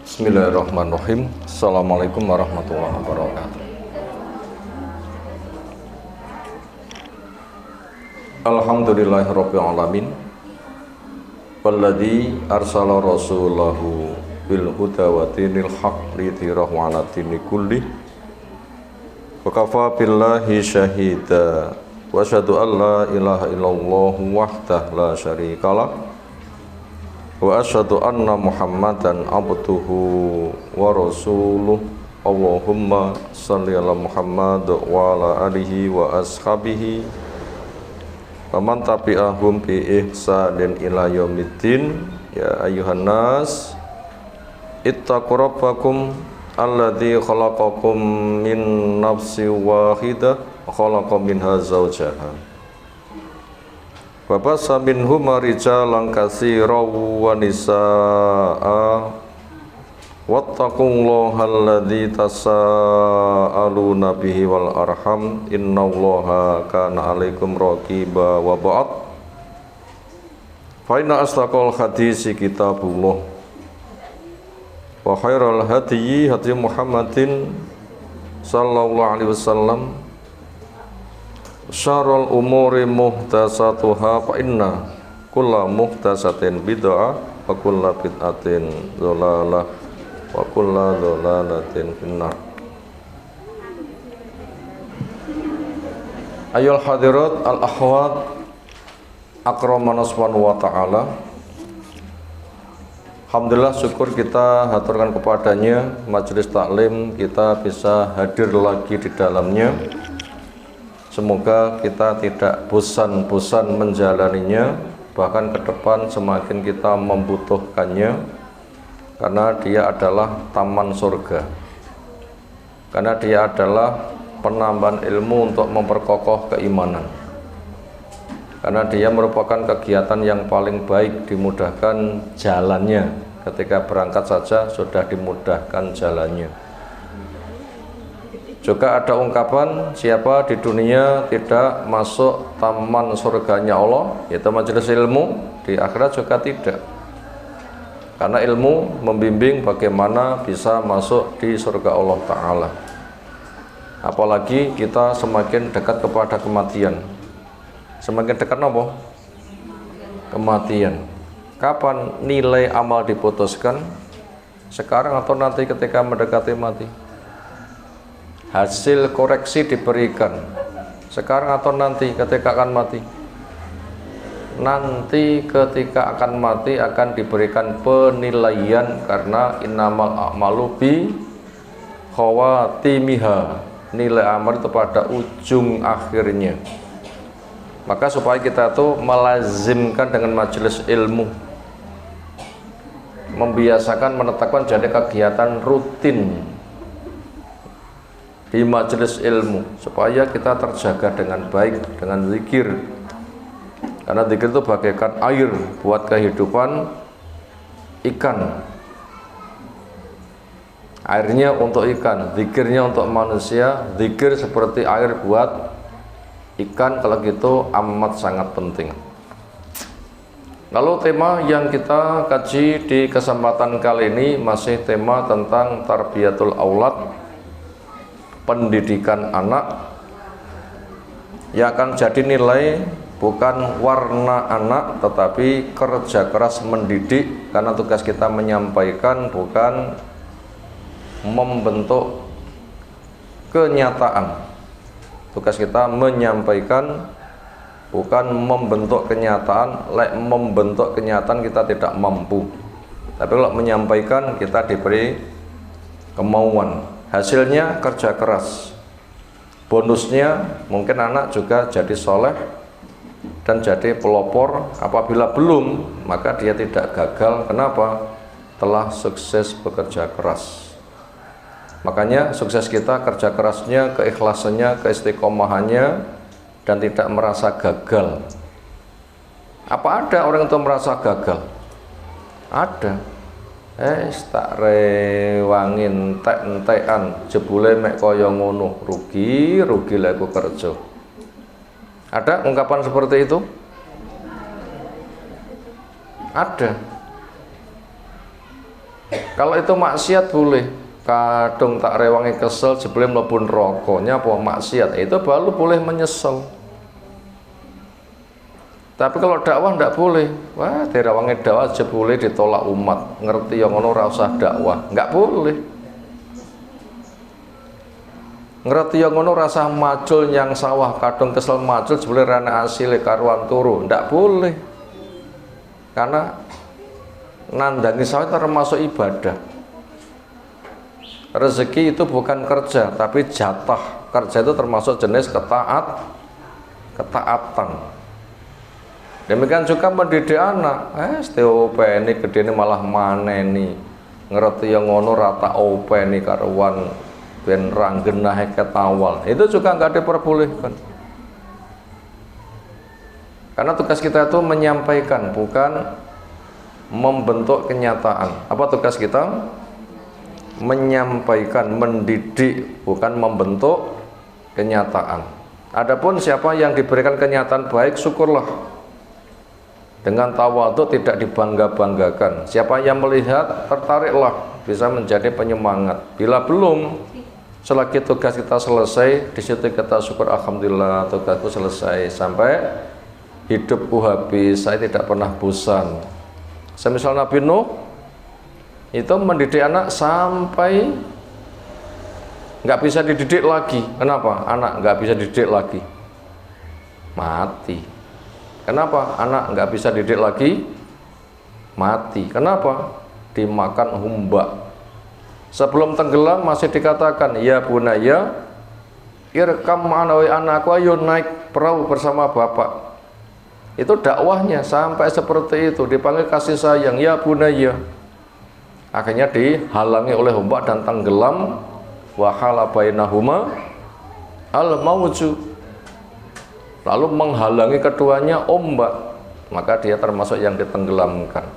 Bismillahirrahmanirrahim. Assalamualaikum warahmatullahi wabarakatuh. Alhamdulillahirabbil alamin. Walladzi arsala rasulahu bil huda wa dinil haqq lidhirahu 'ala dini kullih. Wa kafa billahi syahida. Wa asyhadu an la ilaha illallah wahdahu la syarikalah. Wa asyhadu anna Muhammadan abduhu wa rasuluh. Allahumma shalli ala Muhammad wa ala alihi wa ashabihi wa man tabi'ahum bi ihsanin ila yaumiddin. Ya ayyuhan nas ittaqu rabbakum alladzi khalaqakum min nafsin wahidah wa khalaqa minha zawjaha wa bassa minhuma rijalan katsiran wa nisaa'a wattaqullaha alladzi tasaaluna bihi wal arham innallaha kana 'alaikum raqiba wa ba'd fa inna asdaqal hadisi kitabullah wa khairal hadyi hadyi Muhammadin sallallahu alaihi wasallam syarrul umuri muhdatsatuha fa inna kulla muhdatsatin bid'ah wa kulla bid'atin dhalalah wa kulla dhalalatin finnar. Ayyuhal hadirat al akhwat akramana subhanahu wa ta'ala. Alhamdulillah, syukur kita haturkan kepadanya, majelis taklim kita bisa hadir lagi di dalamnya. Semoga kita tidak bosan-bosan menjalaninya, bahkan ke depan semakin kita membutuhkannya, karena dia adalah taman surga, karena dia adalah penambahan ilmu untuk memperkokoh keimanan, karena dia merupakan kegiatan yang paling baik, dimudahkan jalannya. Ketika berangkat saja sudah dimudahkan jalannya. Juga ada ungkapan, siapa di dunia tidak masuk taman surganya Allah, yaitu majelis ilmu, di akhirat juga tidak. Karena ilmu membimbing bagaimana bisa masuk di surga Allah Ta'ala. Apalagi kita semakin dekat kepada kematian. Semakin dekat apa? Kematian. Kapan nilai amal diputuskan? Sekarang atau nanti ketika mendekati mati? Hasil koreksi diberikan sekarang atau nanti ketika akan mati? Nanti ketika akan mati akan diberikan penilaian, karena innamal a'malu bi khawatimiha, nilai amal itu pada ujung akhirnya. Maka supaya kita tuh melazimkan dengan majelis ilmu, membiasakan menetapkan jadi kegiatan rutin di majelis ilmu, supaya kita terjaga dengan baik dengan zikir. Karena zikir itu bagaikan air buat kehidupan ikan. Airnya untuk ikan, zikirnya untuk manusia. Zikir seperti air buat ikan, kalau gitu amat sangat penting. Lalu tema yang kita kaji di kesempatan kali ini masih tema tentang tarbiyatul aulad, pendidikan anak, yang akan jadi nilai bukan warna anak tetapi kerja keras mendidik, karena tugas kita menyampaikan bukan membentuk kenyataan. Tugas kita menyampaikan bukan membentuk kenyataan. Membentuk kenyataan kita tidak mampu, tapi kalau menyampaikan kita diberi kemauan. Hasilnya kerja keras. Bonusnya mungkin anak juga jadi soleh dan jadi pelopor. Apabila belum, maka dia tidak gagal. Kenapa? Telah sukses bekerja keras. Makanya sukses kita kerja kerasnya, keikhlasannya, keistiqomahannya, dan tidak merasa gagal. Apa ada orang itu merasa gagal? Ada. Tak rewangin entek-entekan jebule mek kaya ngono, rugi lek aku kerja. Ada ungkapan seperti itu? Ada. Kalau itu maksiat boleh, kadung tak rewangi kesel sebelum mlebu rokoknya apa maksiat, itu baru boleh menyesal. Tapi kalau dakwah ndak boleh. Wah, dirawangi dakwah aja boleh ditolak umat. Ngerti yang ngono ora usah dakwah, nggak boleh. Ngerti yang ngono rasa macul yang sawah kadung kesel macul jebule rana asile karuan turu, ndak boleh. Karena nandani sawah termasuk ibadah. Rezeki itu bukan kerja, tapi jatah. Kerja itu termasuk jenis ketaatan. Demikian juga mendidik anak. STOP ini gede ini malah maneni. Ngerti yang ngono rata openi karuan ben ranggenah ketawal. Itu juga nggak diperbolehkan. Karena tugas kita itu menyampaikan, bukan membentuk kenyataan. Apa tugas kita? Menyampaikan, mendidik, bukan membentuk kenyataan. Adapun siapa yang diberikan kenyataan baik, syukurlah. Dengan tawadhu, tidak dibangga-banggakan. Siapa yang melihat, tertariklah, bisa menjadi penyemangat. Bila belum, selagi tugas kita selesai, di situ kita syukur, alhamdulillah tugasku selesai, sampai hidupku habis, saya tidak pernah bosan. Semisal Nabi Nuh itu mendidik anak sampai nggak bisa dididik lagi. Kenapa? Anak nggak bisa dididik lagi, mati. Kenapa? Anak nggak bisa didik lagi, mati. Kenapa? Dimakan humbak. Sebelum tenggelam masih dikatakan, ya bunaya, irkam ma'anawi anakku, ayo naik perahu bersama bapak. Itu dakwahnya sampai seperti itu, dipanggil kasih sayang, ya bunaya. Akhirnya dihalangi oleh ombak dan tenggelam. Wahala bainahuma al-mawju. Lalu menghalangi keduanya ombak, maka dia termasuk yang ditenggelamkan.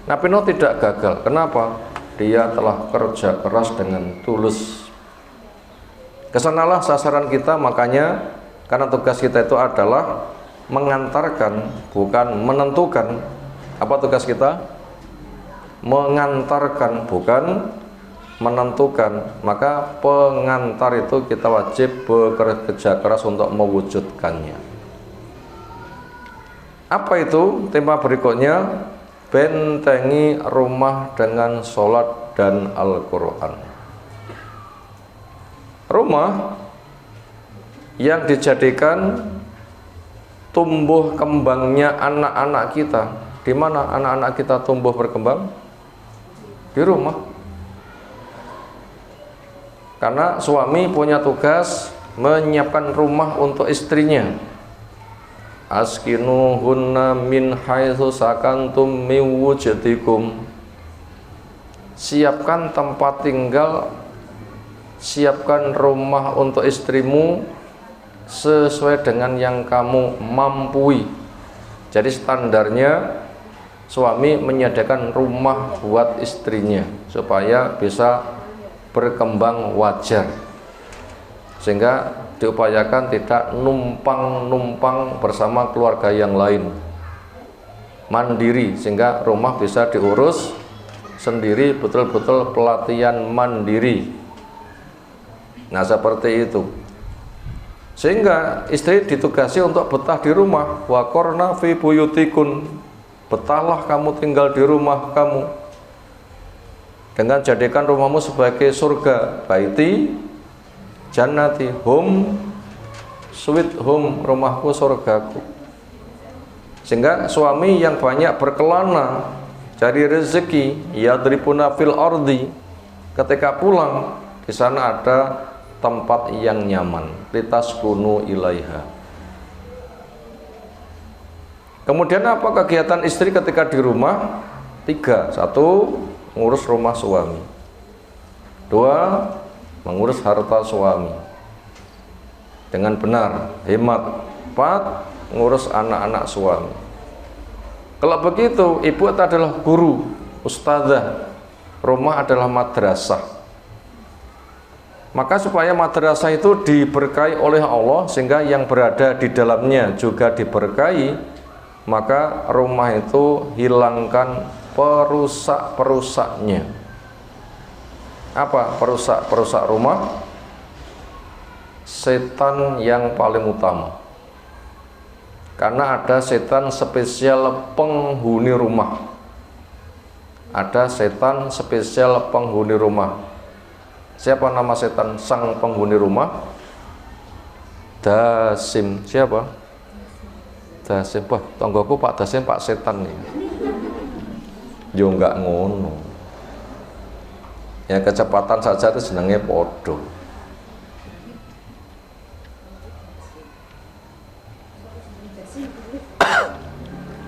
Nabi Nuh tidak gagal. Kenapa? Dia telah kerja keras dengan tulus. Kesanalah sasaran kita, makanya karena tugas kita itu adalah mengantarkan, bukan menentukan. Apa tugas kita? Mengantarkan, bukan menentukan. Maka pengantar itu kita wajib bekerja keras untuk mewujudkannya. Apa itu? Tema berikutnya, bentengi rumah dengan sholat dan Al-Quran. Rumah yang dijadikan tumbuh kembangnya anak-anak kita. Di mana anak-anak kita tumbuh berkembang? Di rumah. Karena suami punya tugas menyiapkan rumah untuk istrinya. Askinuhunna min haitsu sakantum min wujdikum. Siapkan tempat tinggal, siapkan rumah untuk istrimu sesuai dengan yang kamu mampui. Jadi standarnya suami menyediakan rumah buat istrinya supaya bisa berkembang wajar, sehingga diupayakan tidak numpang-numpang bersama keluarga yang lain, mandiri, sehingga rumah bisa diurus sendiri, betul-betul pelatihan mandiri. Nah seperti itu, sehingga istri ditugasi untuk betah di rumah. Wa qarna fi buyutikun, betahlah kamu tinggal di rumah kamu dengan jadikan rumahmu sebagai surga. Baiti jannati, home sweet home, rumahku surgaku. Sehingga suami yang banyak berkelana cari rezeki, yadribuna fil ardi, ketika pulang di sana ada tempat yang nyaman, litaskunu ilaiha. Kemudian apa kegiatan istri ketika di rumah? 3. 1, mengurus rumah suami. 2, mengurus harta suami dengan benar, hemat. 4, mengurus anak-anak suami. Kalau begitu, ibu adalah guru, ustazah, rumah adalah madrasah. Maka supaya madrasah itu diberkahi oleh Allah, sehingga yang berada di dalamnya juga diberkahi, maka rumah itu hilangkan perusak-perusaknya. Apa perusak rumah? Setan yang paling utama. Karena ada setan spesial penghuni rumah. Ada setan spesial penghuni rumah. Siapa nama setan sang penghuni rumah? Dasim. Siapa? Dasim. Wah, tonggoku Pak Dasim Pak Setan nih. Yo enggak ngono. Ya kecepatan saja itu senangnya podo.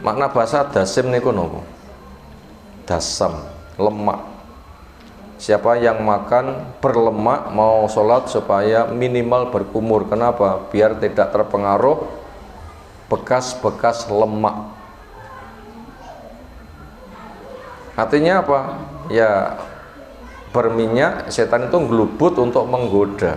Makna bahasa dasim niku nopo? Dasam, lemak. Siapa yang makan berlemak mau sholat supaya minimal berkumur. Kenapa? Biar tidak terpengaruh bekas-bekas lemak. Artinya apa? Ya berminyak, setan itu ngelubut untuk menggoda.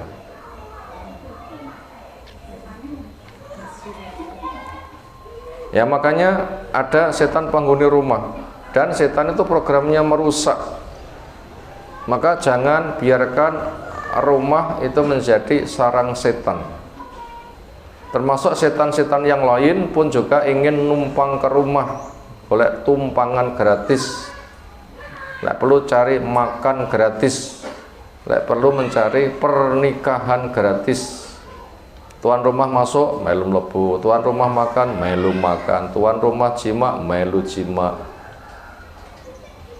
Ya makanya ada setan penghuni rumah, dan setan itu programnya merusak. Maka jangan biarkan rumah itu menjadi sarang setan. Termasuk setan-setan yang lain pun juga ingin numpang ke rumah, boleh tumpangan gratis. Lek perlu cari makan gratis, lek perlu mencari pernikahan gratis. Tuan rumah masuk, melu mlebu. Tuan rumah makan, melu makan. Tuan rumah jima, melu jima.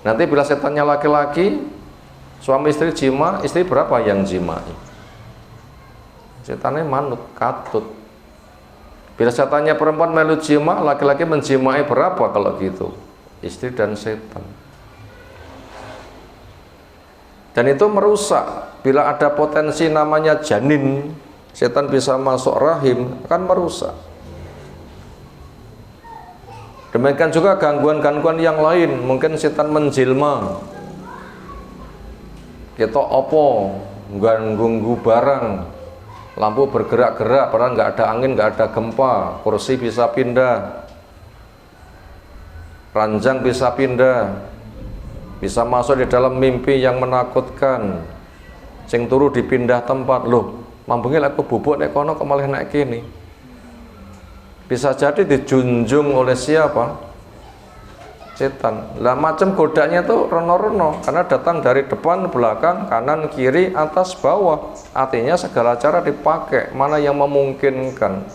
Nanti bila setannya laki-laki, suami istri jima, istri berapa yang jimai? Setannya manut, katut. Bila setannya perempuan melu jima, laki-laki menjimai berapa kalau gitu? Istri dan setan. Dan itu merusak. Bila ada potensi namanya janin, setan bisa masuk rahim, akan merusak. Demikian juga gangguan-gangguan yang lain. Mungkin setan menjilma. Kita opo ganggu barang, lampu bergerak-gerak, padahal nggak ada angin, nggak ada gempa, kursi bisa pindah, ranjang bisa pindah. Bisa masuk di dalam mimpi yang menakutkan. Sing turu dipindah tempat. Loh, mambungnya aku bubuk nek kono kok malah naik kini. Bisa jadi dijunjung oleh siapa? Setan. Lah macam godanya tuh reno-reno, karena datang dari depan, belakang, kanan, kiri, atas, bawah. Artinya segala cara dipakai, mana yang memungkinkan.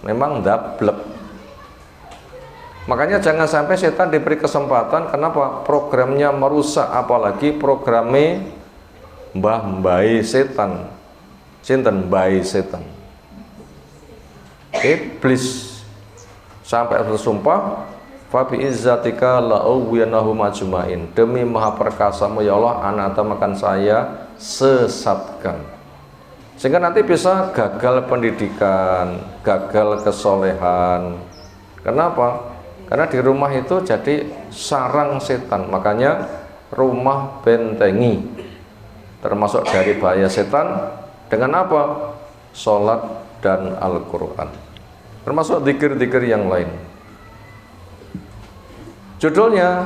Memang dablek. Makanya jangan sampai setan diberi kesempatan. Kenapa? Programnya merusak, apalagi programnya mbah-mbahi setan. Sinten mbahi setan? Iblis. Sampai bersumpah, fa bi izzatika la uwyanahum ajmain. Demi maha perkasamu ya Allah, anak akan saya sesatkan. Sehingga nanti bisa gagal pendidikan, gagal kesolehan. Kenapa? Karena di rumah itu jadi sarang setan. Makanya rumah bentengi. Termasuk dari bahaya setan dengan apa? Sholat dan Al-Quran. Termasuk dzikir-dzikir yang lain. Judulnya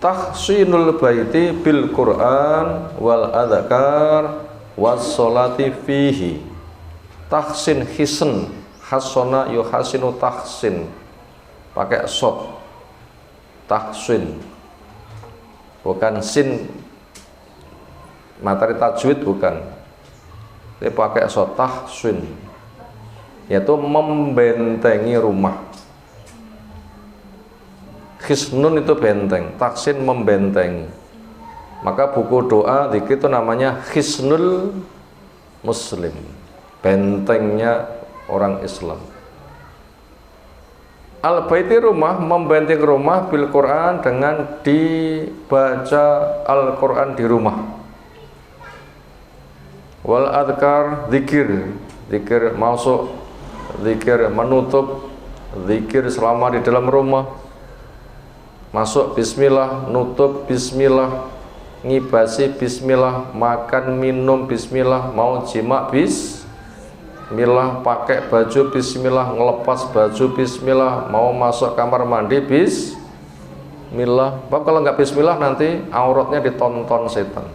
Tahsinul Baiti bil Quran wal Adhkar was Sholati fihi. Tahsin hisn, hasona yuhasinu tahsin. Pakai sod, tahsin, bukan sin, materi tajwid bukan. Dia pakai sod, tahsin, yaitu membentengi rumah. Hisnun itu benteng, tahsin membentengi. Maka buku doa dzikir itu namanya Hisnul Muslim, bentengnya orang Islam. Al-Baiti rumah, membenting rumah bil Quran dengan dibaca Al-Quran di rumah. Wal adhkar, zikir, zikir masuk, zikir menutup, zikir selama di dalam rumah. Masuk bismillah, nutup bismillah, ngibasi bismillah, makan minum bismillah, mau jima bismillah, pakai baju bismillah, ngelepas baju bismillah, mau masuk kamar mandi bismillah. Sebab kalau nggak bismillah nanti auratnya ditonton setan.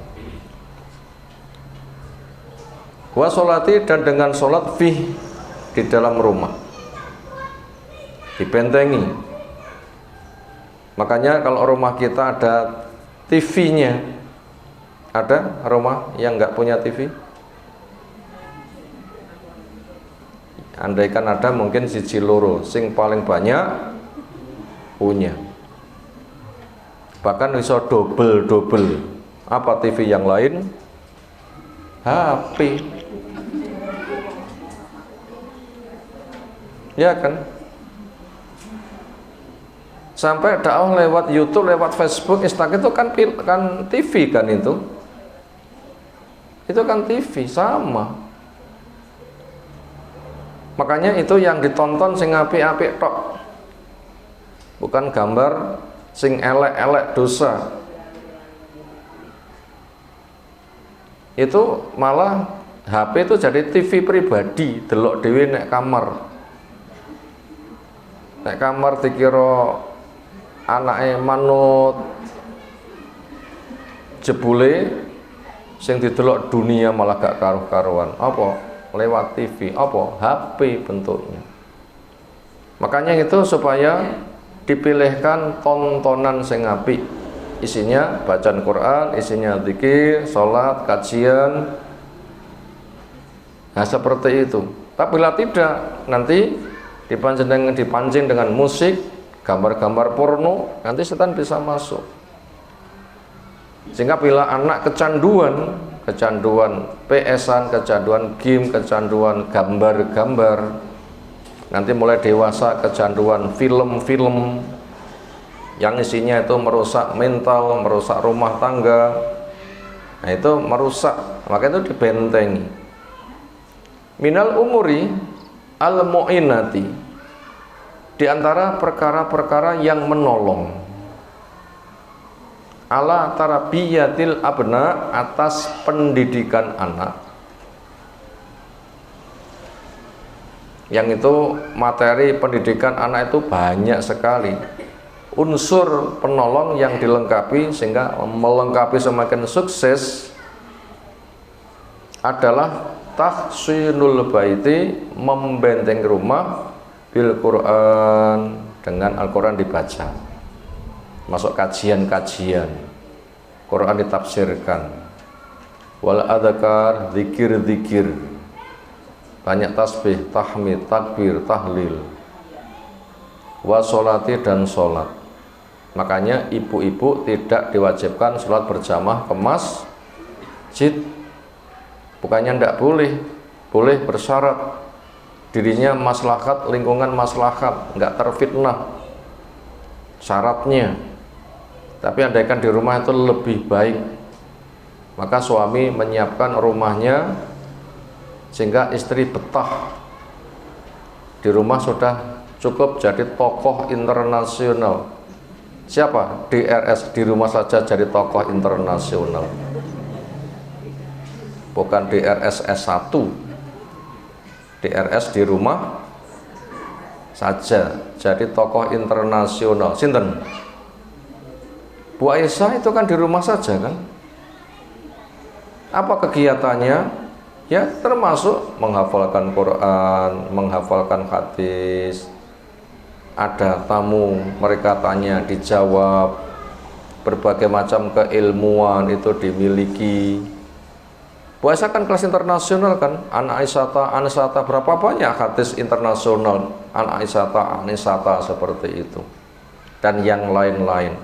Wa sholati, dan dengan sholat fih, di dalam rumah, dibentengi. Makanya kalau rumah kita ada TV-nya, ada rumah yang nggak punya TV? Andaikan ada, mungkin siji loro, sing paling banyak punya. Bahkan bisa double. Apa TV yang lain? HP. Ya kan? Sampai dakwah lewat YouTube, lewat Facebook, Instagram itu kan TV kan itu. Itu kan TV, sama. Makanya itu yang ditonton sing apik-apik tok. Bukan gambar sing elek-elek dosa. Itu malah HP itu jadi TV pribadi, delok dhewe nek kamar. Nek kamar dikira anake manut, jebule sing didelok dunia malah gak karuh-karuan. Apa? Lewat TV, apa? HP bentuknya. Makanya itu supaya dipilihkan tontonan sing apik. Isinya bacaan Quran, isinya zikir, sholat, kajian. Nah seperti itu. Tapi bila tidak, nanti dipancing dengan musik, gambar-gambar porno, nanti setan bisa masuk. Sehingga bila anak kecanduan PS-an, kecanduan game, kecanduan gambar-gambar, nanti mulai dewasa kecanduan film-film yang isinya itu merusak mental, merusak rumah tangga. Nah itu merusak, maka itu dibentengi. Minal umuri al-mu'inati, di antara perkara-perkara yang menolong, ala tarabiyatil abna, atas pendidikan anak. Yang itu materi pendidikan anak itu banyak sekali. Unsur penolong yang dilengkapi sehingga melengkapi semakin sukses adalah tahsinul baiti, membentengi rumah bil Quran, dengan Al-Quran dibaca, masuk kajian-kajian, Quran ditafsirkan, wal adhkar, zikir-zikir, banyak tasbih, tahmid, takbir, tahlil, wa sholati, dan sholat. Makanya ibu-ibu tidak diwajibkan sholat berjamaah ke masjid. Bukannya tidak boleh, boleh bersyarat dirinya maslahat, lingkungan maslahat, nggak terfitnah syaratnya. Tapi andaikan di rumah itu lebih baik, maka suami menyiapkan rumahnya sehingga istri betah di rumah, sudah cukup jadi tokoh internasional. Siapa? DRS di rumah saja jadi tokoh internasional, bukan DRS S1. DRS di rumah saja jadi tokoh internasional. Sinten? Bu Aisyah itu kan di rumah saja kan. Apa kegiatannya? Ya termasuk menghafalkan Quran, menghafalkan hadis. Ada tamu, mereka tanya, dijawab. Berbagai macam keilmuan itu dimiliki. Bu Aisyah kan kelas internasional kan. Anak Aisyata, berapa banyak hadis internasional. Anak Aisyata seperti itu. Dan yang lain-lain.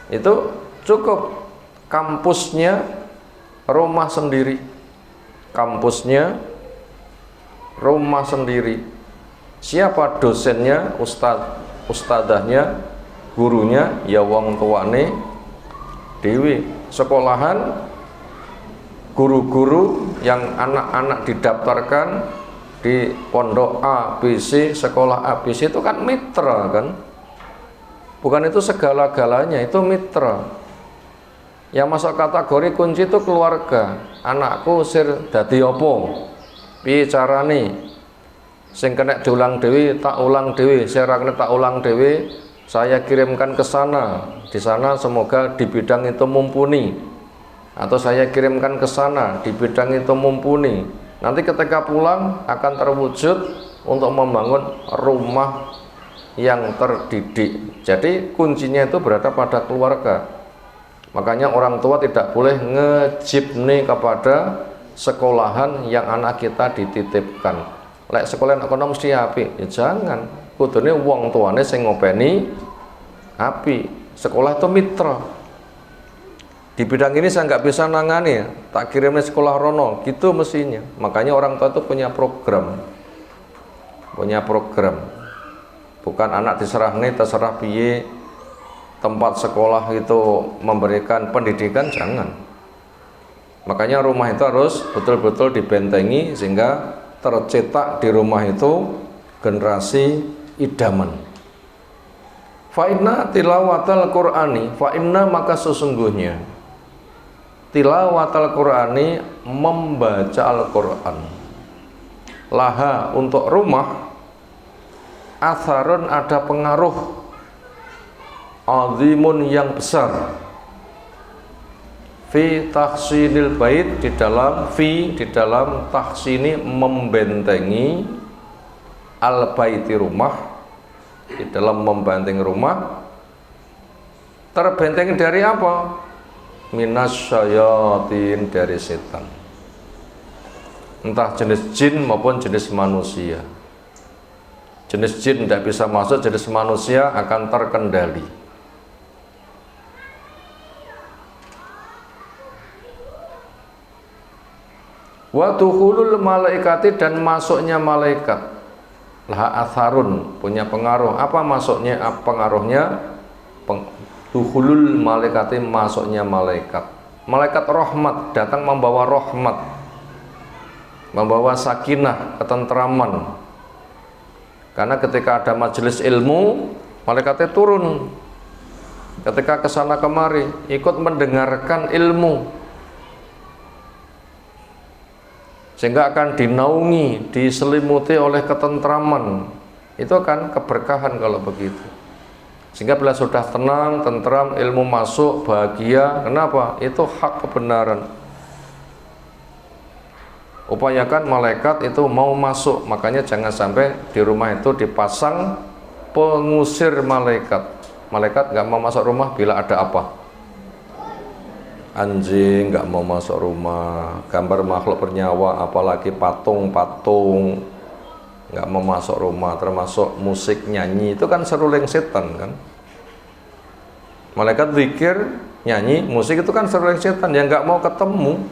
Itu cukup kampusnya rumah sendiri. Kampusnya rumah sendiri. Siapa dosennya, ustadzahnya, gurunya, ya wong tuane dewi. Sekolahan, guru-guru yang anak-anak didaftarkan di pondok A, B, C, sekolah A, B, C itu kan mitra kan. Bukan itu segala-galanya, itu mitra. Yang masuk kategori kunci itu keluarga. Anakku sir dadi opo, piye carane, sing kena diulang dewi tak ulang dewi, saya kena tak ulang dewi, saya kirimkan ke sana. Di sana semoga di bidang itu mumpuni. atau saya kirimkan ke sana di bidang itu mumpuni, nanti ketika pulang akan terwujud untuk membangun rumah yang terdidik. Jadi kuncinya itu berada pada keluarga. Makanya orang tua tidak boleh ngejibni kepada sekolahan yang anak kita dititipkan. Lek sekolah ekonomi mesti api, ya jangan. Kudune wong tuane sing ngopeni api. Sekolah itu mitra. Di bidang ini saya nggak bisa nangani, tak kirimnya sekolah rono, gitu mestinya. Makanya orang tua itu punya program, bukan anak diserah nih terserah piye tempat sekolah itu memberikan pendidikan, jangan. Makanya rumah itu harus betul-betul dibentengi sehingga tercetak di rumah itu generasi idaman. Fa inna tilawatal Qur'ani, fa inna maka sesungguhnya tilawatal Qur'ani membaca Al-Qur'an, laha untuk rumah, atharun ada pengaruh azimun yang besar, fi tahsinil bait di dalam tahsini membentengi al baiti rumah, di dalam membentengi rumah. Terbentengi dari apa? Minasyayatin, dari setan, entah jenis jin maupun jenis manusia. Jenis jin tidak bisa masuk, jenis manusia akan terkendali. Wa dukhulul malaikati, dan masuknya malaikat, laha atharun, punya pengaruh. Apa masuknya, apa pengaruhnya? Dukhulul malaikati, masuknya malaikat. Malaikat rahmat datang membawa rahmat, membawa sakinah, ketentraman. Karena ketika ada majelis ilmu, malaikatnya turun. Ketika kesana kemari ikut mendengarkan ilmu, sehingga akan dinaungi, diselimuti oleh ketentraman. Itu akan keberkahan kalau begitu. Sehingga bila sudah tenang, tentram, ilmu masuk, bahagia. Kenapa? Itu hak kebenaran. Upayakan malaikat itu mau masuk. Makanya jangan sampai di rumah itu dipasang pengusir malaikat. Malaikat nggak mau masuk rumah bila ada apa? Anjing nggak mau masuk rumah, gambar makhluk bernyawa, apalagi patung-patung nggak mau masuk rumah, termasuk musik nyanyi, itu kan seruling setan kan. Malaikat zikir, nyanyi, musik itu kan seruling setan yang nggak mau ketemu.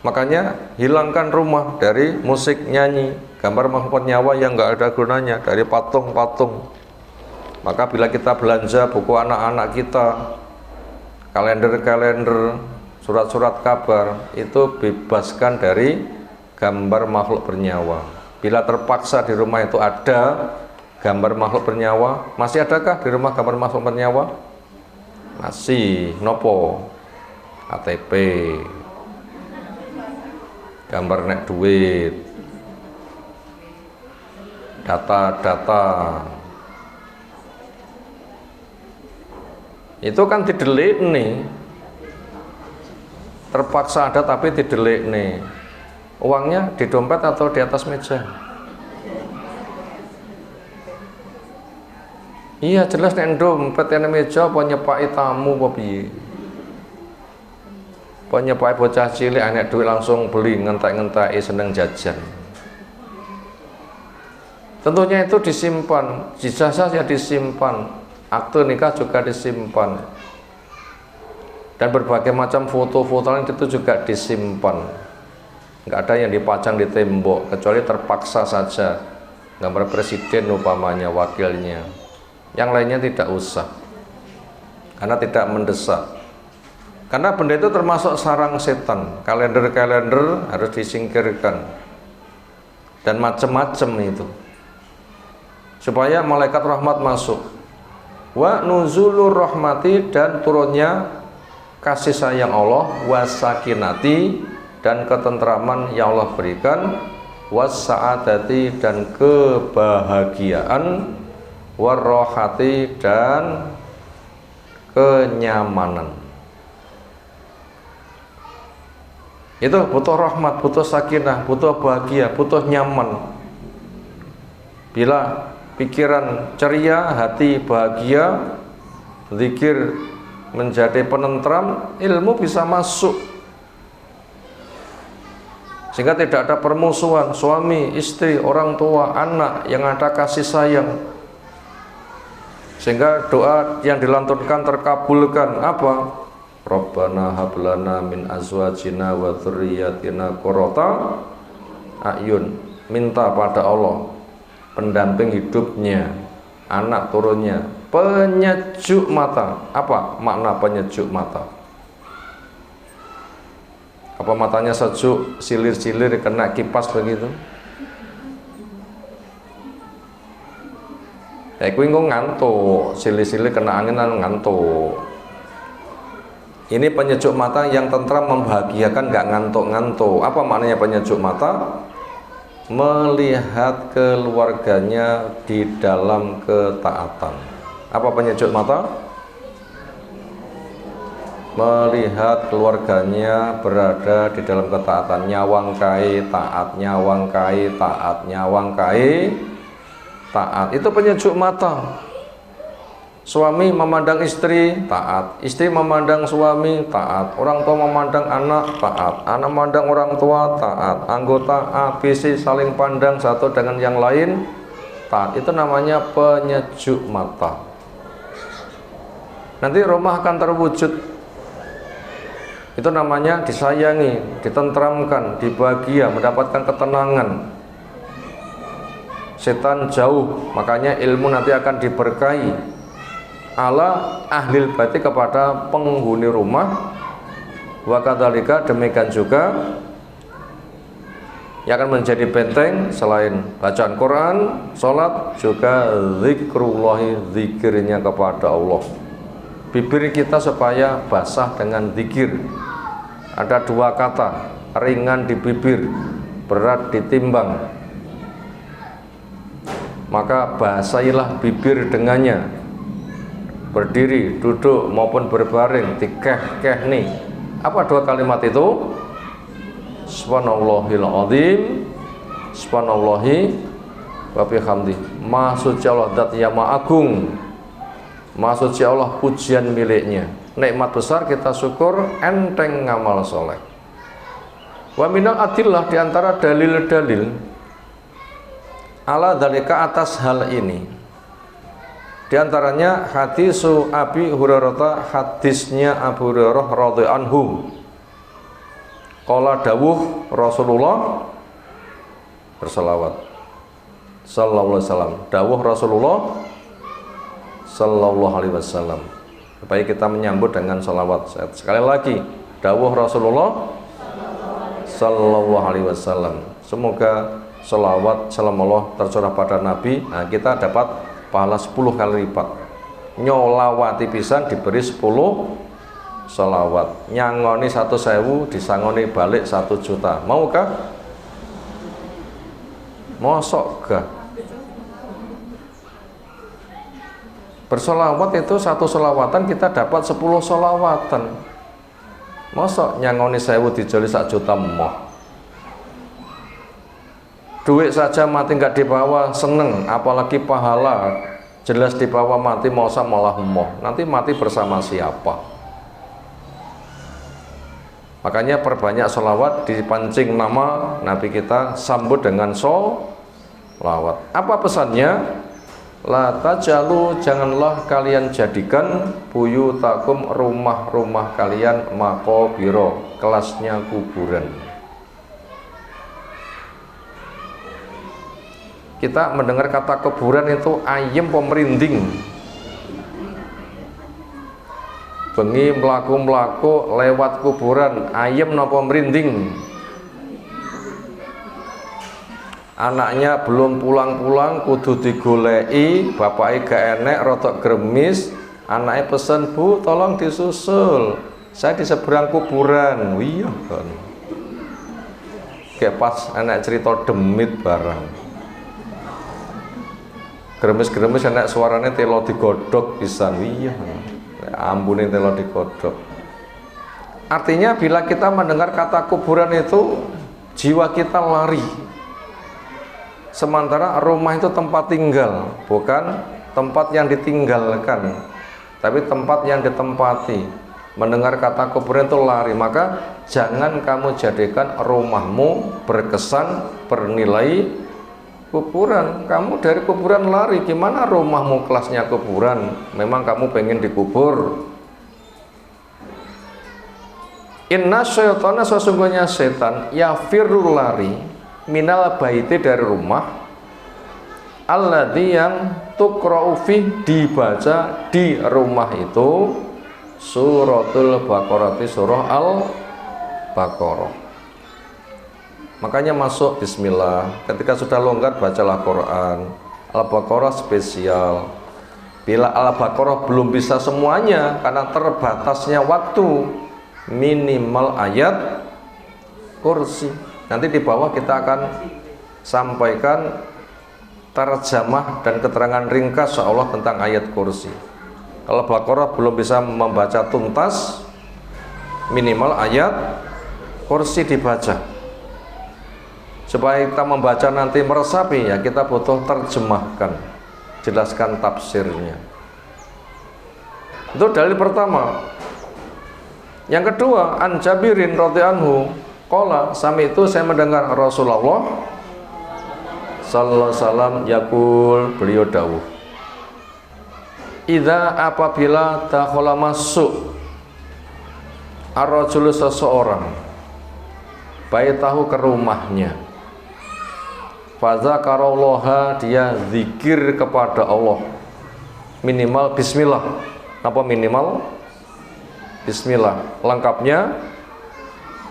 Makanya hilangkan rumah dari musik nyanyi, gambar makhluk bernyawa yang nggak ada gunanya, dari patung-patung. Maka bila kita belanja buku anak-anak kita, kalender-kalender, surat-surat kabar, itu bebaskan dari gambar makhluk bernyawa. Bila terpaksa di rumah itu ada gambar makhluk bernyawa, masih adakah di rumah gambar makhluk bernyawa? Masih. Nopo? KTP, gambar nek duit, data-data. Itu kan didelik nih, terpaksa ada tapi didelik nih. Uangnya di dompet atau di atas meja? Iya jelas nih, dompet yang meja apa nyepai tamu apa piye? Apa nyepai bocah cilik anak duit langsung beli, ngentek-ngentek seneng jajan. Tentunya itu disimpan, ijazah ya disimpan, akte nikah juga disimpan, dan berbagai macam foto-foto itu juga disimpan. Nggak ada yang dipajang di tembok, kecuali terpaksa saja gambar presiden umpamanya, wakilnya. Yang lainnya tidak usah, karena tidak mendesak. Karena benda itu termasuk sarang setan. Kalender-kalender harus disingkirkan, dan macam-macam itu, supaya malaikat rahmat masuk. Wa nuzulur rahmati, dan turunnya kasih sayang Allah, wasakinati, dan ketentraman yang Allah berikan, wasaadati, dan kebahagiaan, warrohati, dan kenyamanan. Itu butuh rahmat, butuh sakinah, butuh bahagia, butuh nyaman. Bila pikiran ceria, hati bahagia, zikir menjadi penentram, ilmu bisa masuk, sehingga tidak ada permusuhan suami, istri, orang tua, anak, yang ada kasih sayang, sehingga doa yang dilantunkan terkabulkan. Apa? Rabbana hablana min azwajina wa dzurriyyatina qurrata a'yun. Minta pada Allah pendamping hidupnya, anak turunnya, penyejuk mata. Apa makna penyejuk mata? Apa matanya sejuk, silir-silir kena kipas begitu? Ya kuwi engko ngantuk, silir-silir kena angin ngantuk. Ini penyejuk mata yang tentram, membahagiakan, nggak ngantuk-ngantuk. Apa maknanya penyejuk mata? Melihat keluarganya di dalam ketaatan. Apa penyejuk mata? Melihat keluarganya berada di dalam ketaatan. Nyawang kai taat, nyawang kai taat, nyawang kai taat. Itu penyejuk mata. Suami memandang istri taat, istri memandang suami taat, orang tua memandang anak taat, anak memandang orang tua taat, anggota A, B, C saling pandang satu dengan yang lain taat. Itu namanya penyejuk mata. Nanti rumah akan terwujud. Itu namanya disayangi, ditentramkan, dibahagia, mendapatkan ketenangan. Setan jauh, makanya ilmu nanti akan diberkahi. Ala ahlil baiti, kepada penghuni rumah. Wa kadzalika, demikian juga yang akan menjadi benteng selain bacaan Quran, sholat, juga zikrullahi, zikirnya kepada Allah. Bibir kita supaya basah dengan zikir. Ada dua kata, ringan di bibir, berat ditimbang. Maka basahilah bibir dengannya. Berdiri, duduk maupun berbaring, dikeh-keh nih. Apa dua kalimat itu? Subhanallahil azim, subhanallahi wa bihamdi. Maha suci Allah, zat yang maha agung. Maha suci Allah, pujian miliknya. Nikmat besar kita syukur, enteng ngamal soleh. Wa minal adillah, diantara dalil-dalil ala dalika, atas hal ini. Di antaranya hadisu Abi Hurairah, hadisnya Abu Hurairah radhiyallahu anhu. Qala dawuh Rasulullah berselawat sallallahu alaihi wasallam. Dawuh Rasulullah sallallahu alaihi wasallam. Supaya kita menyambut dengan salawat. Sekali lagi, dawuh Rasulullah sallallahu alaihi wasallam. Semoga salawat salam Allah tercurah pada Nabi. Nah, kita dapat pahala 10 kali lipat. Nyolawati pisan diberi 10 sholawat. Nyangoni 1.000 disangoni balik 1 juta. Maukah? Mosok gak? Bersolawat itu 1 sholawatan kita dapat 10 sholawatan. Mosok nyangoni 1.000 dijoli 1 juta moh. Duit saja mati nggak dibawa seneng, apalagi pahala. Jelas dibawa mati masa malah moh. Nanti mati bersama siapa? Makanya perbanyak sholawat, dipancing nama Nabi kita, sambut dengan sholawat. Apa pesannya? La tajalu, janganlah kalian jadikan buyutakum, rumah-rumah kalian, maqabiro, kelasnya kuburan. Kita mendengar kata kuburan itu ayem pemerinding. Bengi melaku-melaku lewat kuburan, ayem napa merinding. Anaknya belum pulang-pulang kudu digoleki, bapaknya gak enek, rotok gremis. Anaknya pesen, "Bu, tolong disusul. Saya di seberang kuburan." Iya kan. Kayak pas anak cerita demit barang. Gremes-gremes enak suaranya telo digodhog pisan. Iya. Ampune telo digodhog. Artinya bila kita mendengar kata kuburan itu jiwa kita lari. Sementara rumah itu tempat tinggal, bukan tempat yang ditinggalkan, tapi tempat yang ditempati. Mendengar kata kuburan itu lari. Maka jangan kamu jadikan rumahmu berkesan bernilai kuburan. Kamu dari kuburan lari, gimana rumahmu kelasnya kuburan? Memang kamu pengen dikubur. Inna syaitana, sesungguhnya setan, yafirru lari minal baiti, dari rumah, alladzi yang tuqra'u fi, dibaca di rumah itu suratul Baqarah, surah Al-Baqarah. Makanya masuk bismillah. Ketika sudah longgar bacalah Quran. Al-Baqarah spesial. Bila Al-Baqarah belum bisa semuanya karena terbatasnya waktu, minimal ayat kursi. Nanti di bawah kita akan sampaikan terjemah dan keterangan ringkas seolah tentang ayat kursi. Kalau Baqarah belum bisa membaca tuntas, minimal ayat kursi dibaca. Supaya kita membaca nanti meresapi, ya kita butuh terjemahkan, jelaskan tafsirnya. Itu dalil pertama. Yang kedua, an Jabirin radhiyallahu anhu qala, sami itu saya mendengar Rasulullah sallallahu alaihi wasallam yaqul, beliau dawuh, idza, apabila dakhala masuk ar-rajulu, seseorang, baitahu, ke rumahnya, fadzakarallaha, dia zikir kepada Allah, minimal bismillah. Apa minimal? Bismillah. Lengkapnya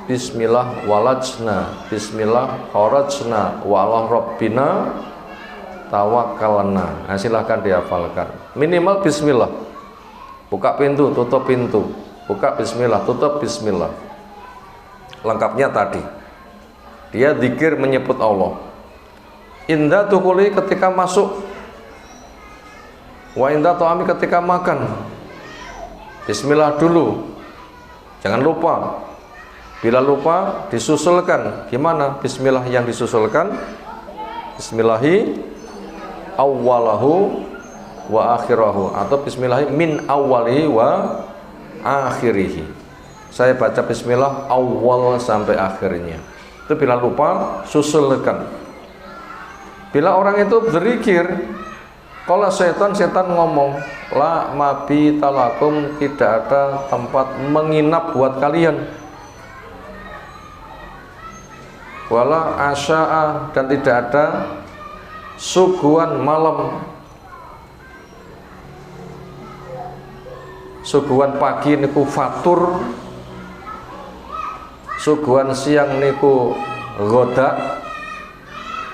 bismillah walajna, bismillah kharajna, wa ala rabbina tawakkalna. Nah, silahkan dihafalkan. Minimal bismillah. Buka pintu, tutup pintu. Buka bismillah, tutup bismillah. Lengkapnya tadi. Dia zikir menyebut Allah. Inda tukuli, ketika masuk. Wa inda ta'ami, ketika makan. Bismillah dulu, jangan lupa. Bila lupa disusulkan. Gimana bismillah yang disusulkan? Bismillahi awwalahu wa akhirahu, atau bismillahi min awwalihi wa akhirihi. Saya baca bismillah awal sampai akhirnya. Itu bila lupa susulkan. Bila orang itu berzikir, kalau setan ngomong, la mabita lakum, tidak ada tempat menginap buat kalian, wala asya'a, dan tidak ada suguhan malam. Suguhan pagi niku fatur, suguhan siang niku ghoda,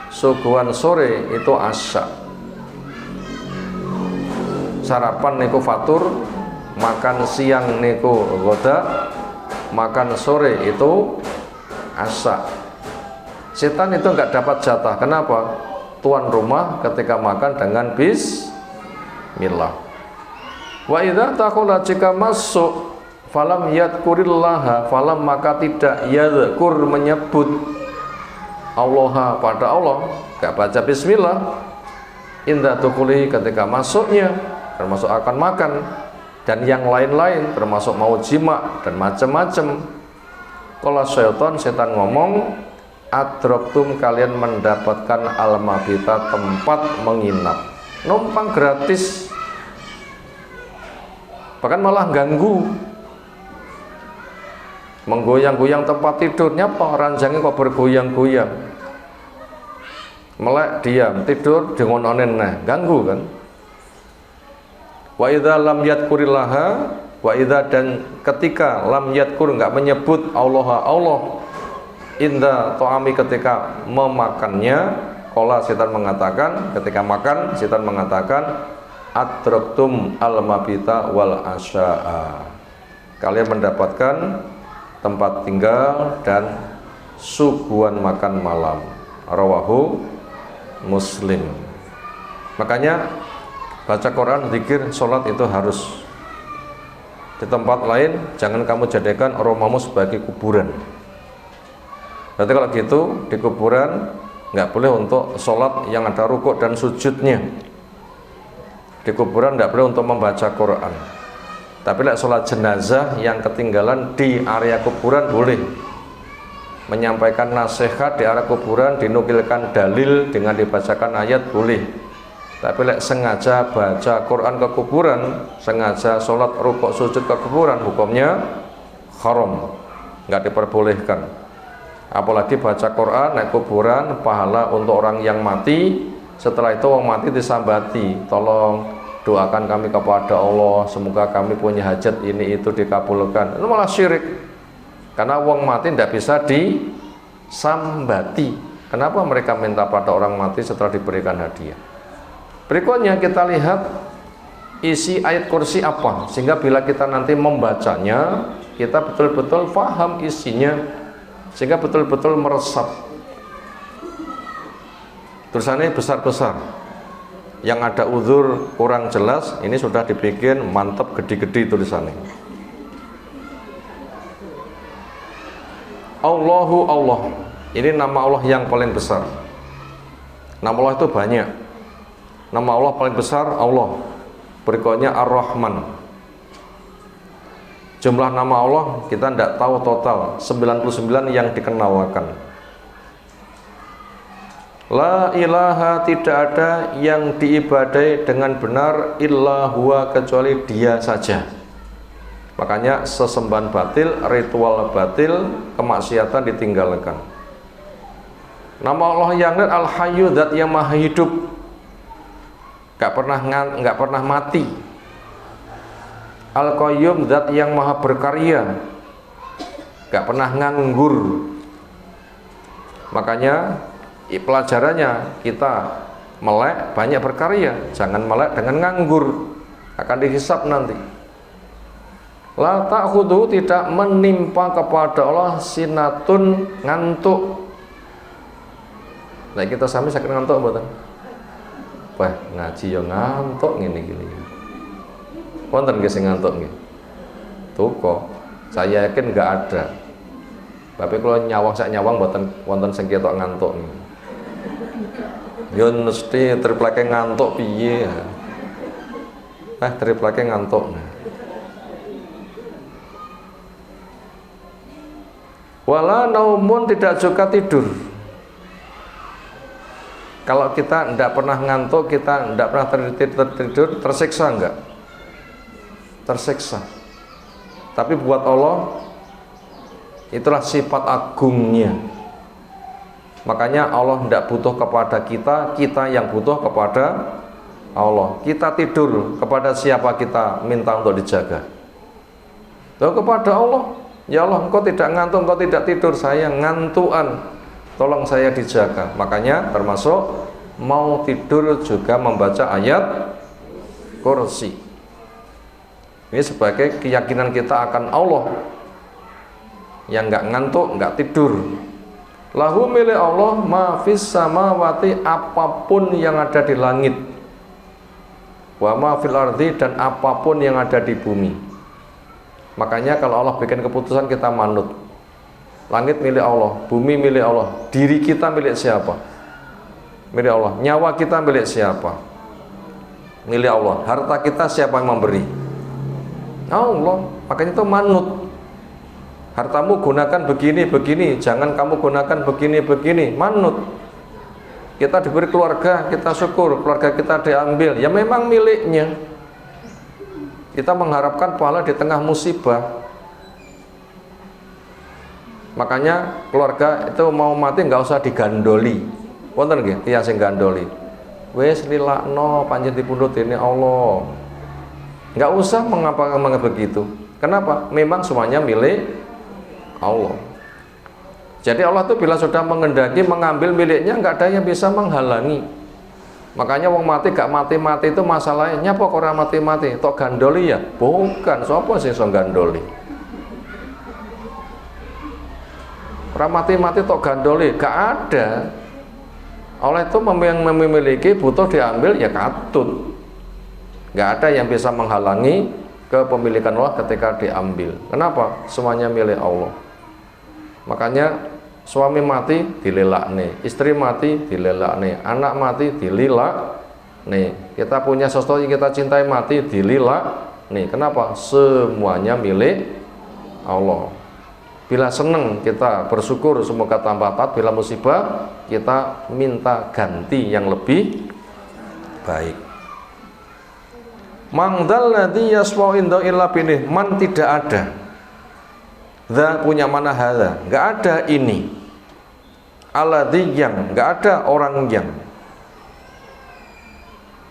suguhan sore itu asya. Sarapan niku fatur, makan siang niku ghoda, makan sore itu asya. Setan itu enggak dapat jatah. Kenapa? Tuan rumah ketika makan dengan bismillah. Wa idza taqula, jika masuk, falam yadhkurillaha, falam, maka tidak yadhkur, menyebut Allah, pada Allah, enggak baca bismillah. Inda tukuli, ketika masuknya, termasuk akan makan dan yang lain-lain, termasuk mau jima dan macam-macam. Kalau setan ngomong, adroktum, kalian mendapatkan al-mabita, tempat menginap, numpang gratis, bahkan malah ganggu, menggoyang-goyang tempat tidurnya. Apa ranjangnya kok bergoyang-goyang, melek diam, tidur dengononen, nah ganggu kan. Wa idza lam yadhkurillaha, wa idza, dan ketika lam yadhkur, enggak menyebut Allah, inda ta'ami, ketika memakannya, qala, setan mengatakan, ketika makan setan mengatakan, adraktum al-mabita wal asya'a, kalian mendapatkan tempat tinggal dan suguhan makan malam. Rawahu Muslim. Makanya baca Quran, zikir, sholat itu harus Di tempat lain jangan kamu jadikan rumahmu sebagai kuburan. Berarti kalau gitu di kuburan nggak boleh untuk sholat yang ada rukuk dan sujudnya. Di kuburan nggak boleh untuk membaca Quran. Tapi sholat jenazah yang ketinggalan di area kuburan boleh. Menyampaikan nasihat di area kuburan, dinukilkan dalil dengan dibacakan ayat boleh. Tapi sengaja baca Quran ke kuburan, sengaja sholat rukuk sujud ke kuburan, hukumnya haram, nggak diperbolehkan. Apalagi baca Quran naik kuburan, pahala untuk orang yang mati. Setelah itu orang mati disambati, tolong doakan kami kepada Allah, semoga kami punya hajat ini itu dikabulkan. Itu malah syirik, karena orang mati tidak bisa disambati. Kenapa mereka minta pada orang mati setelah diberikan hadiah? Berikutnya kita lihat isi ayat kursi apa, sehingga bila kita nanti membacanya kita betul-betul paham isinya, sehingga betul-betul meresap. Tulisannya besar-besar, yang ada uzur kurang jelas ini sudah dibikin mantap gede-gede tulisannya. Allahu Allah, ini nama Allah yang paling besar. Nama Allah itu banyak. Nama Allah paling besar Allah. Berikutnya Ar-Rahman. Jumlah nama Allah kita tidak tahu total, 99 yang dikenalkan. La ilaha, tidak ada yang diibadai dengan benar illa huwa, kecuali Dia saja. Makanya sesembahan batil, ritual batil, kemaksiatan ditinggalkan. Nama Allah yang lain Al-Hayyu, zat yang maha hidup, nggak pernah mati. Al-Qayyum, zat yang maha berkarya, nggak pernah nganggur. Makanya pelajarannya kita melek banyak berkarya, jangan melek dengan nganggur, akan dihisab nanti. La ta'khudhu, tidak menimpa kepada Allah sinatun, ngantuk. Nah kita sami sakit ngantuk mboten? Wah, ngaji yang ngantuk gini-gini. Wonten nggih sing ngantuk nggih? Tuh kok, saya yakin nggak ada. Tapi kalau nyawang sak nyawang wonten sing ketok ngantuk nggih. Yo mesti tripleke ngantuk piye? Tripleke ngantuk. Wala naumun, tidak juga tidur. Kalau kita tidak pernah ngantuk, kita tidak pernah tertidur, tersiksa enggak? Tersiksa. Tapi buat Allah, itulah sifat agungnya. Makanya Allah tidak butuh kepada kita, kita yang butuh kepada Allah. Kita tidur, kepada siapa kita minta untuk dijaga? Lalu kepada Allah. Ya Allah, engkau tidak ngantuk, engkau tidak tidur, saya ngantuan, tolong saya dijaga. Makanya termasuk mau tidur juga membaca ayat kursi. Ini sebagai keyakinan kita akan Allah yang nggak ngantuk, nggak tidur. Lahu, milik Allah, ma fis samawati, apapun yang ada di langit, wa ma fil ardi, dan apapun yang ada di bumi. Makanya kalau Allah bikin keputusan kita manut. Langit milik Allah, bumi milik Allah, diri kita milik siapa? Milik Allah. Nyawa kita milik siapa? Milik Allah. Harta kita siapa yang memberi? Allah. Makanya itu manut. Hartamu gunakan begini-begini, jangan kamu gunakan begini-begini, manut. Kita diberi keluarga, kita syukur, keluarga kita diambil, ya memang miliknya. Kita mengharapkan pahala di tengah musibah. Makanya keluarga itu mau mati nggak usah digandoli. Wonten nggih tiyang sing gandoli. Wis lilakno panjen dipundhut ini Allah. Nggak usah mengapa begitu. Kenapa? Memang semuanya milik Allah. Jadi Allah itu bila sudah mengendaki mengambil miliknya, nggak ada yang bisa menghalangi. Makanya wong mati gak mati-mati itu masalahnya nyapa kok ora mati-mati, tok gandoli ya? Bukan, sapa sing iso gandoli? Ora mati-mati tok gandoli, gak ada. Allah itu yang memiliki butuh diambil ya katut. Gak ada yang bisa menghalangi kepemilikan Allah ketika diambil. Kenapa? Semuanya milik Allah. Makanya suami mati dilelakne, istri mati dilelakne, anak mati dilelakne. Kita punya sesuatu yang kita cintai mati dilelakne. Kenapa? Semuanya milik Allah. Bila senang kita bersyukur semoga tambah taat, bila musibah kita minta ganti yang lebih baik. Mangdal ladzi yasfa'u inda illa binih. Man tidak ada. Dza punya mana hadza? Enggak ada ini. Alladzi yang, enggak ada orang yang.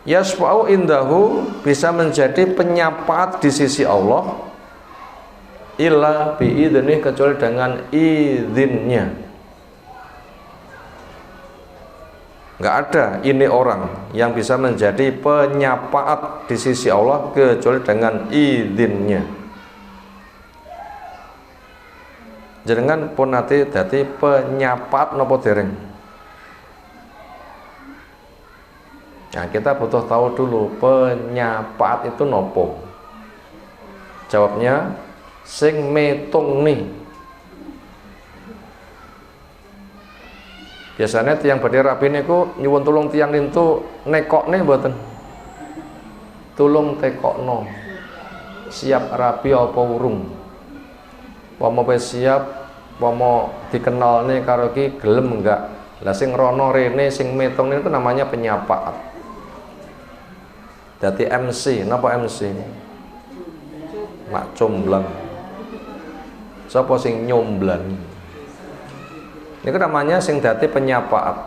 Yasfa'u indahu bisa menjadi penyafaat di sisi Allah illa biidnih, kecuali dengan izinnya. Enggak ada ini orang yang bisa menjadi penyafaat di sisi Allah kecuali dengan izinnya. Jenengan pun nanti dadi penyafaat napa dereng? Nah, kita butuh tahu dulu penyafaat itu nopo. Jawabnya sing metung nih. Biasanya tiang badhe rapi niku nyuwun tulung tiang lintu nekokne mboten. Tulung tekokno. Siap rapi apa urung? Pomo wis siap, pomo dikenalne karo ki gelem enggak. Lah sing rono rene sing metung niku namanya penyapaat. Dadi MC, napa MC? Mak comblang. Sapa sing nyomblang? Niku namanya sing dadi penyapaat.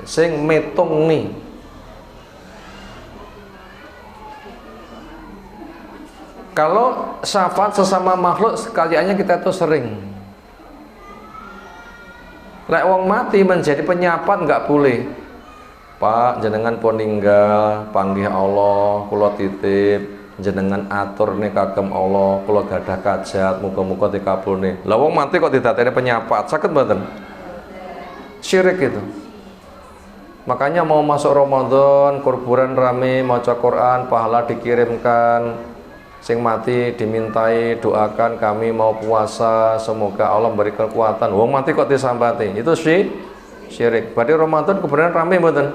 Sing metung nih. Kalau syafaat sesama makhluk sekaliannya kita itu sering. Lek wong mati menjadi penyapaat enggak boleh. Pak, jenengan pun ninggal, panggih Allah, kula titip, jenengan atur nih kagem Allah, kula gadah kajat, muga-muga dikabulne. Lah wong mati kok didadekne penyapaat, saged mboten? Syirik itu. Makanya mau masuk Ramadan, kuburan rame, maca Quran, pahala dikirimkan. Sing mati dimintai doakan kami mau puasa, semoga Allah memberi kekuatan. Wong mati kok disambati. Itu syirik. Berarti Ramadan kuburan rame mboten?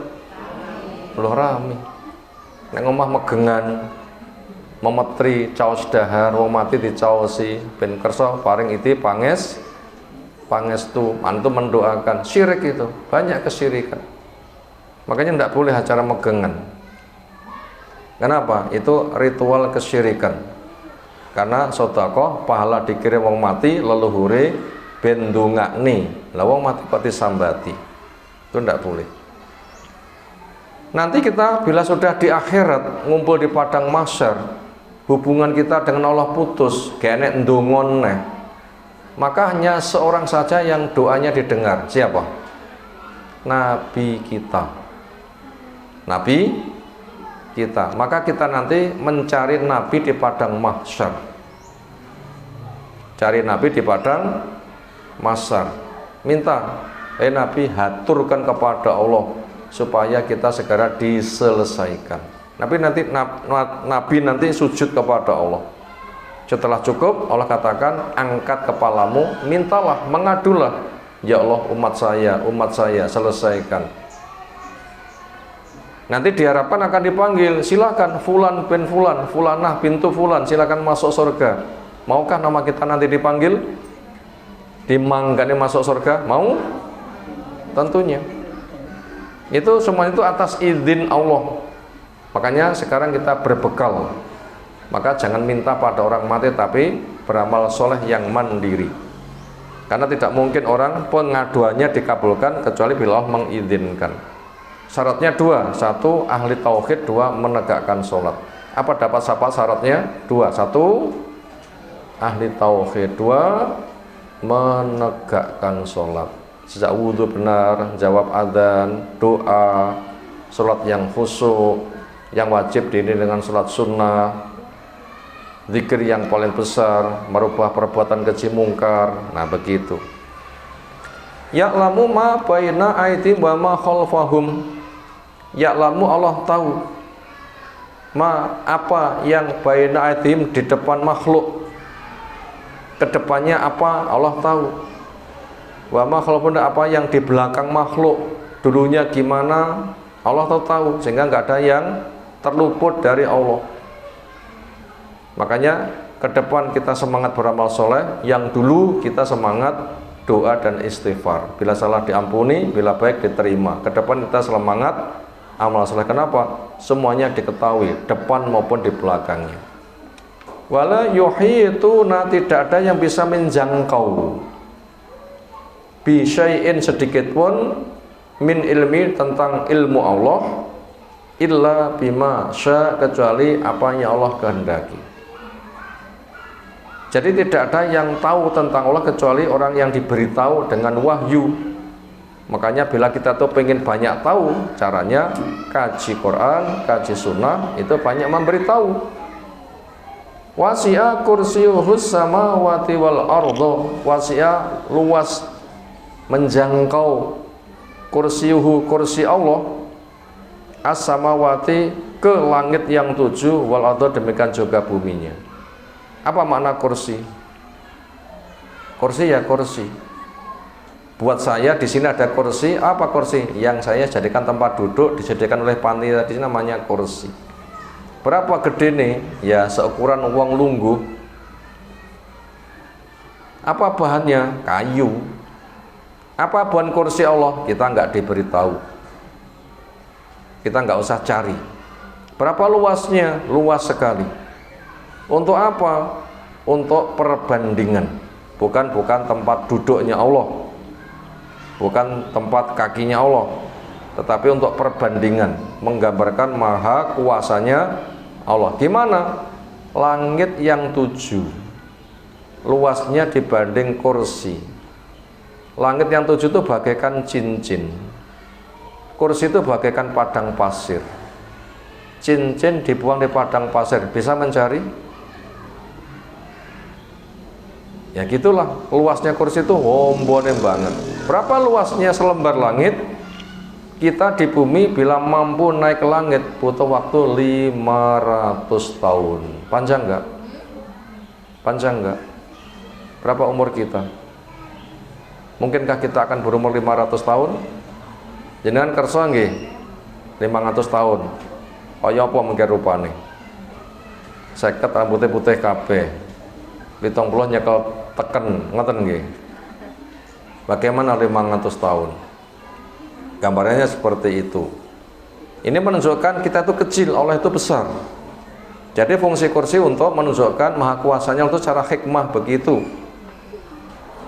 Belum rame. Nek omah megengan, memetri caos dahar, wong mati dicaosi ben kersa paring iti pangestu, antum mendoakan. Syirik itu, banyak kesyirikan. Makanya tidak boleh acara megengan. Kenapa? Itu ritual kesyirikan. Karena sedekah pahala dikirim wong mati leluhure ben ndongakne. Lah wong mati kok disambati. Itu tidak boleh. Nanti kita bila sudah di akhirat ngumpul di padang mahsyar, hubungan kita dengan Allah putus, gak enek ndongon neh. Maka hanya seorang saja yang doanya didengar. Siapa? Nabi kita. Nabi kita. Maka kita nanti mencari Nabi di padang mahsyar. Cari Nabi di padang mahsyar. Minta, Nabi haturkan kepada Allah supaya kita segera diselesaikan. Nabi nanti sujud kepada Allah. Setelah cukup, Allah katakan, angkat kepalamu, mintalah, mengadulah. Ya Allah, umat saya, selesaikan. Nanti diharapkan akan dipanggil, silakan fulan bin fulan, fulanah bintu fulan, silakan masuk surga. Maukah nama kita nanti dipanggil? Dimanggani masuk surga? Mau? Tentunya. Itu semua itu atas izin Allah. Makanya sekarang kita berbekal. Maka jangan minta pada orang mati, tapi beramal soleh yang mandiri. Karena tidak mungkin orang pengaduannya dikabulkan kecuali bila Allah mengizinkan. Syaratnya dua, satu ahli tauhid, dua menegakkan sholat. Apa dapat syaratnya? Dua, satu ahli tauhid, dua menegakkan sholat. Sejak wudhu benar, jawab adzan, doa, sholat yang khusyuk, yang wajib diiringi dengan sholat sunnah, zikir yang paling besar, merubah perbuatan keji mungkar. Nah begitu. Ya'lamu ma baina aydihim wa ma khalfahum. Ya'lamu Allah tahu apa yang baina aidihim, di depan makhluk, kedepannya apa Allah tahu. Wa ma khalaqna, apa yang di belakang makhluk, dulunya gimana Allah tahu, sehingga nggak ada yang terluput dari Allah. Makanya ke depan kita semangat beramal soleh, yang dulu kita semangat doa dan istighfar. Bila salah diampuni, bila baik diterima. Ke depan kita semangat amal soleh. Kenapa? Semuanya diketahui, depan maupun di belakangnya. Wala yuhituna, tidak ada yang bisa menjangkau bi syai'in, sedikit pun, min ilmi, tentang ilmu Allah, illa bima sya, kecuali apa yang Allah kehendaki. Jadi tidak ada yang tahu tentang Allah kecuali orang yang diberitahu dengan wahyu. Makanya bila kita tuh pengen banyak tahu, caranya kaji Quran, kaji sunnah, itu banyak memberitahu. Wasi'a kursiyuhus samawati wal ardo, wasi'a, luas, menjangkau, kursiyuhu, kursi Allah, as-samawati, ke langit yang 7, wal ardo, demikian juga buminya. Apa makna kursi? Kursi ya kursi. Buat saya di sini ada kursi. Apa kursi? Yang saya jadikan tempat duduk, disediakan oleh panitia di sini, namanya kursi. Berapa gede nih? Ya seukuran uang lungguh. Apa bahannya? Kayu. Apa bahan kursi Allah? Kita nggak diberitahu. Kita nggak usah cari. Berapa luasnya? Luas sekali. Untuk apa? Untuk perbandingan. Bukan tempat duduknya Allah, bukan tempat kakinya Allah, tetapi untuk perbandingan, menggambarkan maha kuasanya Allah. Gimana? Langit yang 7 luasnya dibanding kursi. Langit yang 7 itu bagaikan cincin, kursi itu bagaikan padang pasir. Cincin dibuang di padang pasir, bisa mencari? Ya gitulah luasnya kursi itu, wombone banget. Berapa luasnya selembar langit? Kita di bumi bila mampu naik ke langit butuh waktu 500 tahun. Panjang enggak? Panjang enggak? Berapa umur kita? Mungkinkah kita akan berumur 500 tahun? Jenengan kersa nggih 500 tahun. Kaya apa mungkin rupane? 50 rambutnya putih kabeh. 70 nyekel teken, ngoten nggih. Bagaimana 500 tahun? Gambarannya seperti itu. Ini menunjukkan kita itu kecil, Allah itu besar. Jadi fungsi kursi untuk menunjukkan maha kuasanya untuk secara hikmah begitu.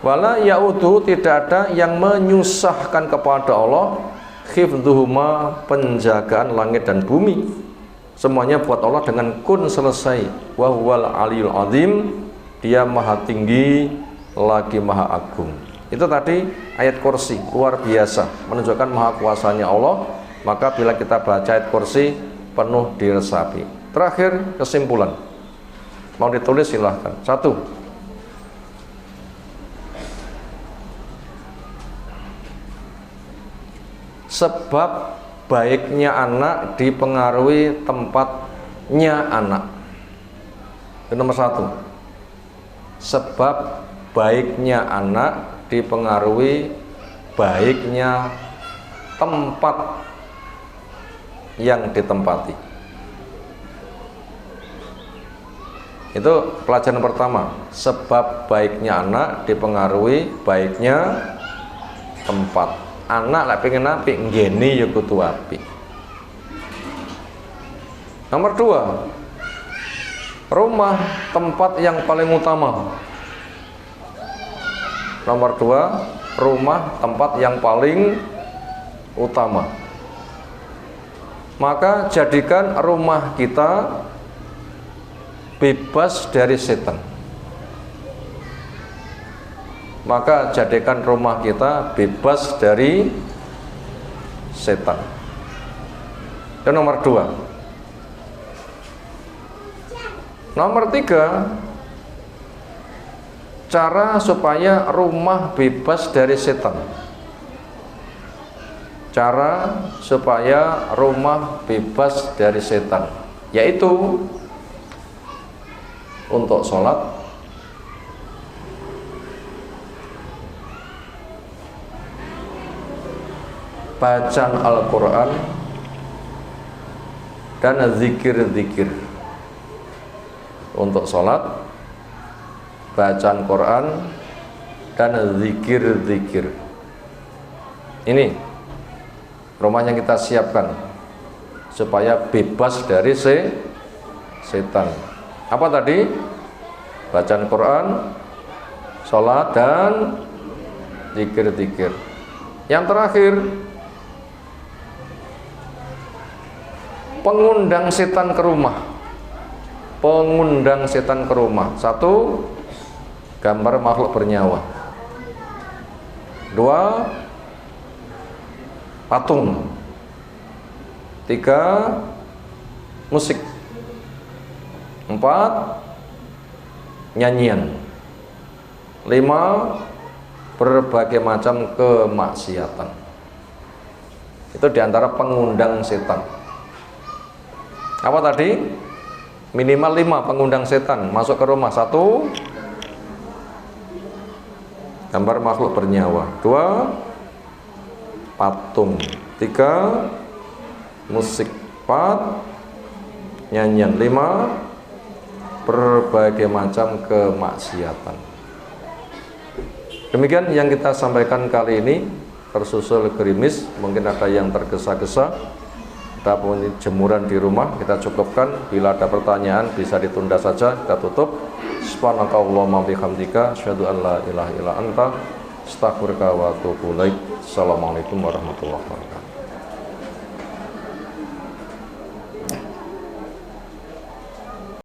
Wala yaudu, tidak ada yang menyusahkan kepada Allah hifdzuhuma, penjagaan langit dan bumi. Semuanya buat Allah dengan kun, selesai. Wa huwal aliyul azim, dia maha tinggi lagi maha agung. Itu tadi ayat kursi, luar biasa, menunjukkan maha kuasanya Allah. Maka bila kita baca ayat kursi, penuh diresapi. Terakhir, kesimpulan. Mau ditulis silahkan. 1. Sebab baiknya anak dipengaruhi tempatnya anak. Itu nomor 1. Sebab baiknya anak dipengaruhi baiknya tempat yang ditempati. Itu pelajaran pertama. Sebab baiknya anak dipengaruhi baiknya tempat. Anak lek pengen apik, nggene ya kudu apik. Nomor 2, rumah tempat yang paling utama. Nomor 2, rumah tempat yang paling utama. Maka jadikan rumah kita bebas dari setan. Maka jadikan rumah kita bebas dari setan. Dan nomor 2. Nomor 3, cara supaya rumah bebas dari setan. Cara supaya rumah bebas dari setan. yaitu untuk sholat bacaan Al-Quran dan zikir-zikir. Untuk sholat bacaan Quran dan zikir-zikir. Ini rumahnya kita siapkan supaya bebas dari setan. Apa tadi? Bacaan Quran, sholat, dan zikir-zikir. Yang terakhir, pengundang setan ke rumah. Pengundang setan ke rumah. 1, gambar makhluk bernyawa. 2, patung. 3, musik. 4, nyanyian. 5, berbagai macam kemaksiatan. Itu diantara pengundang setan. Apa tadi? Minimal 5 pengundang setan masuk ke rumah. 1, gambar makhluk bernyawa. 2, patung. 3, musik. 4, nyanyian. 5, berbagai macam kemaksiatan. Demikian yang kita sampaikan kali ini, tersusul gerimis, mungkin ada yang tergesa-gesa, ada jemuran di rumah, kita cukupkan. Bila ada pertanyaan bisa ditunda saja, kita tutup. Subhanakallahumma bihamdika, asyhadu an la ilaha illa anta, astaghfiruka wa atubu ilaik. Assalamualaikum warahmatullahi wabarakatuh.